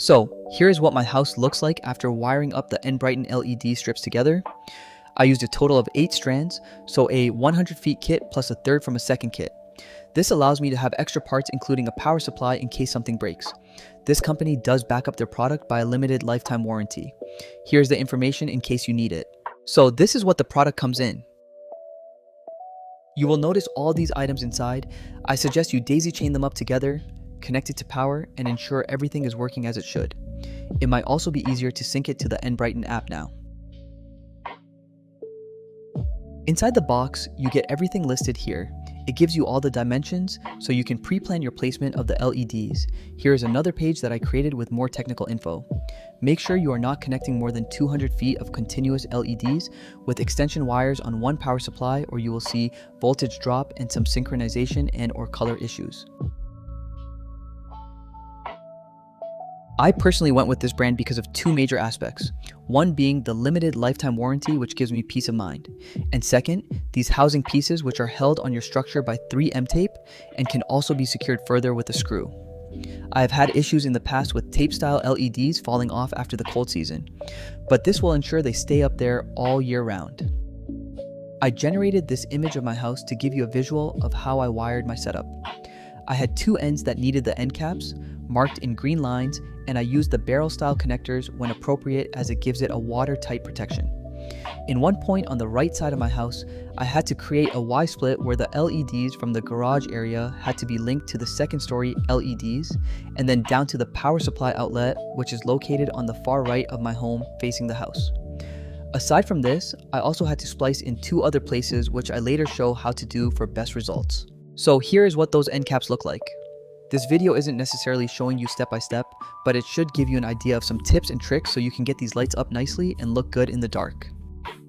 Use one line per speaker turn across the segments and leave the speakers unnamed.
So here is what my house looks like after wiring up the Enbrighten LED strips together. I used a total of 8 strands, so a 100 feet kit plus a third from a second kit. This allows me to have extra parts including a power supply in case something breaks. This company does back up their product by a limited lifetime warranty. Here's the information in case you need it. So this is what the product comes in. You will notice all these items inside. I suggest you daisy chain them up together, connect it to power, and ensure everything is working as it should. It might also be easier to sync it to the Enbrighten app now. Inside the box, you get everything listed here. It gives you all the dimensions, so you can pre-plan your placement of the LEDs. Here is another page that I created with more technical info. Make sure you are not connecting more than 200 feet of continuous LEDs with extension wires on one power supply, or you will see voltage drop and some synchronization and/or color issues. I personally went with this brand because of 2 major aspects. One being the limited lifetime warranty, which gives me peace of mind. And second, these housing pieces, which are held on your structure by 3M tape and can also be secured further with a screw. I have had issues in the past with tape style LEDs falling off after the cold season, but this will ensure they stay up there all year round. I generated this image of my house to give you a visual of how I wired my setup. I had 2 ends that needed the end caps, marked in green lines, and I used the barrel style connectors when appropriate as it gives it a watertight protection. In one point on the right side of my house, I had to create a Y-split where the LEDs from the garage area had to be linked to the second story LEDs, and then down to the power supply outlet, which is located on the far right of my home facing the house. Aside from this, I also had to splice in 2 other places, which I later show how to do for best results. So here is what those end caps look like. This video isn't necessarily showing you step by step, but it should give you an idea of some tips and tricks so you can get these lights up nicely and look good in the dark.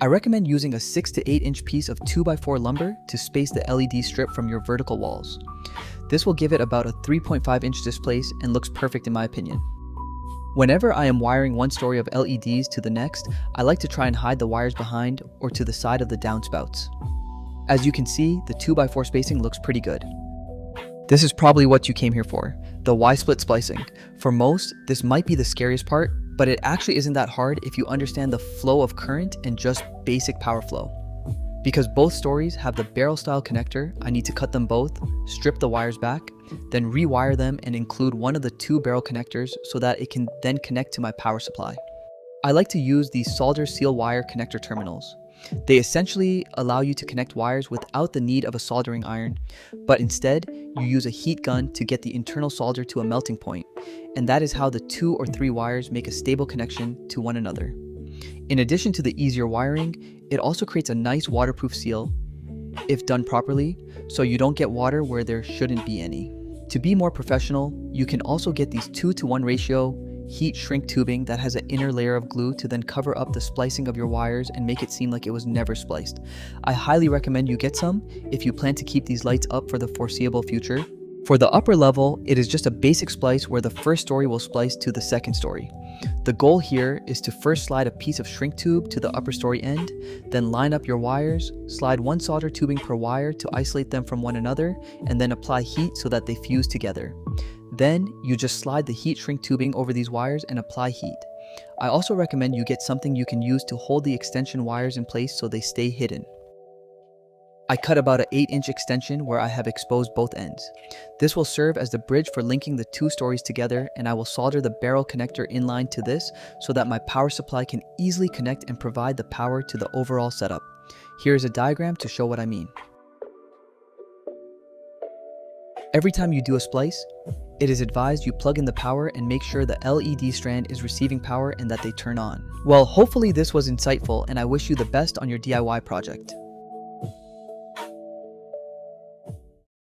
I recommend using a 6 to 8 inch piece of 2x4 lumber to space the LED strip from your vertical walls. This will give it about a 3.5 inch displace and looks perfect in my opinion. Whenever I am wiring one story of LEDs to the next, I like to try and hide the wires behind or to the side of the downspouts. As you can see, the 2x4 spacing looks pretty good. This is probably what you came here for, the Y-split splicing. For most, this might be the scariest part, but it actually isn't that hard if you understand the flow of current and just basic power flow. Because both stories have the barrel style connector, I need to cut them both, strip the wires back, then rewire them and include one of the 2 barrel connectors so that it can then connect to my power supply. I like to use these solder seal wire connector terminals. They essentially allow you to connect wires without the need of a soldering iron, but instead, you use a heat gun to get the internal solder to a melting point, and that is how the 2 or 3 wires make a stable connection to one another. In addition to the easier wiring, it also creates a nice waterproof seal, if done properly, so you don't get water where there shouldn't be any. To be more professional, you can also get these 2-to-1 ratio heat shrink tubing that has an inner layer of glue to then cover up the splicing of your wires and make it seem like it was never spliced. I highly recommend you get some if you plan to keep these lights up for the foreseeable future. For the upper level, it is just a basic splice where the first story will splice to the second story. The goal here is to first slide a piece of shrink tube to the upper story end, then line up your wires, slide 1 solder tubing per wire to isolate them from one another, and then apply heat so that they fuse together. Then, you just slide the heat shrink tubing over these wires and apply heat. I also recommend you get something you can use to hold the extension wires in place so they stay hidden. I cut about an 8-inch extension where I have exposed both ends. This will serve as the bridge for linking the 2 stories together, and I will solder the barrel connector inline to this so that my power supply can easily connect and provide the power to the overall setup. Here is a diagram to show what I mean. Every time you do a splice, it is advised you plug in the power and make sure the LED strand is receiving power and that they turn on. Well, hopefully this was insightful, and I wish you the best on your DIY project.